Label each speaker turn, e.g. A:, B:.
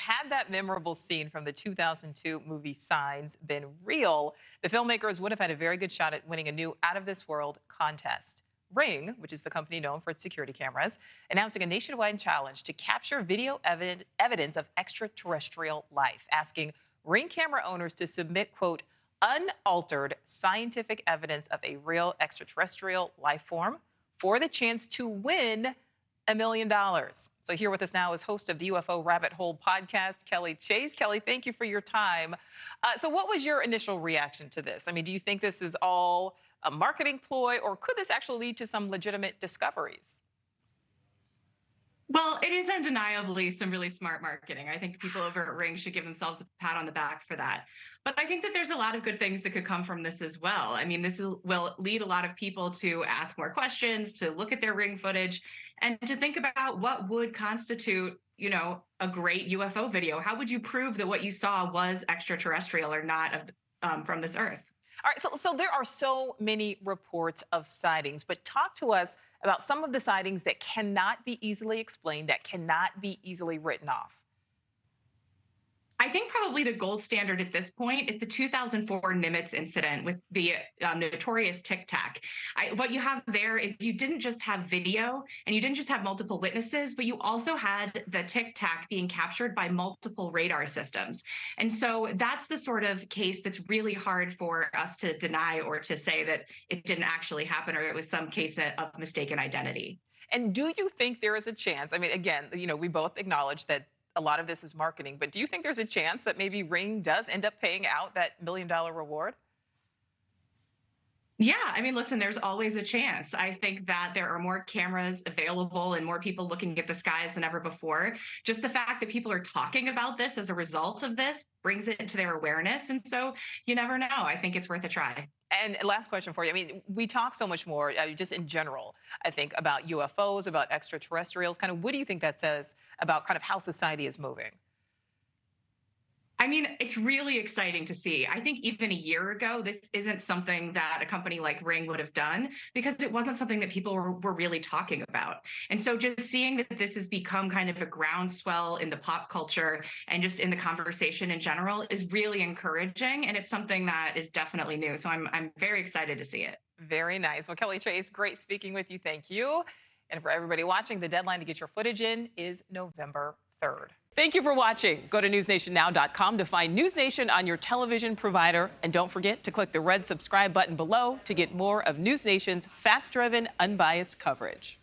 A: had that memorable scene from the 2002 movie Signs been real, the filmmakers would have had a very good shot at winning a new Out of This World contest. Ring, which is the company known for its security cameras, announcing a nationwide challenge to capture video evidence of extraterrestrial life, asking Ring camera owners to submit, quote, unaltered scientific evidence of a real extraterrestrial life form for the chance to win $1 million. So here with us now is host of the UFO Rabbit Hole podcast, Kelly Chase. Kelly, thank you for your time. So what was your initial reaction to this? I mean, do you think this is all a marketing ploy, or could this actually lead to some legitimate discoveries?
B: Well, it is undeniably some really smart marketing. I think people over at Ring should give themselves a pat on the back for that. But I think that there's a lot of good things that could come from this as well. I mean, this will lead a lot of people to ask more questions, to look at their Ring footage, and to think about what would constitute, a great UFO video. How would you prove that what you saw was extraterrestrial or not from this Earth?
A: All right, so there are so many reports of sightings, but talk to us about some of the sightings that cannot be easily explained, that cannot be easily written off.
B: I think probably the gold standard at this point is the 2004 Nimitz incident with the notorious Tic Tac. What you have there is you didn't just have video and you didn't just have multiple witnesses, but you also had the Tic Tac being captured by multiple radar systems. And so that's the sort of case that's really hard for us to deny or to say that it didn't actually happen or it was some case of mistaken identity.
A: And do you think there is a chance? I mean, again, we both acknowledge that a lot of this is marketing, but do you think there's a chance that maybe Ring does end up paying out that $1 million reward?
B: Yeah, I mean, listen, there's always a chance. I think that there are more cameras available and more people looking at the skies than ever before. Just the fact that people are talking about this as a result of this brings it to their awareness. And so you never know. I think it's worth a try.
A: And last question for you. I mean, we talk so much more, just in general, I think, about UFOs, about extraterrestrials. Kind of what do you think that says about kind of how society is moving?
B: I mean, it's really exciting to see. I think even a year ago, this isn't something that a company like Ring would have done because it wasn't something that people were really talking about. And so just seeing that this has become kind of a groundswell in the pop culture and just in the conversation in general is really encouraging. And it's something that is definitely new. So I'm very excited to see it.
A: Very nice. Well, Kelly Chase, great speaking with you. Thank you. And for everybody watching, the deadline to get your footage in is November 3rd. Thank you for watching. Go to newsnationnow.com to find News Nation on your television provider. And don't forget to click the red subscribe button below to get more of News Nation's fact-driven, unbiased coverage.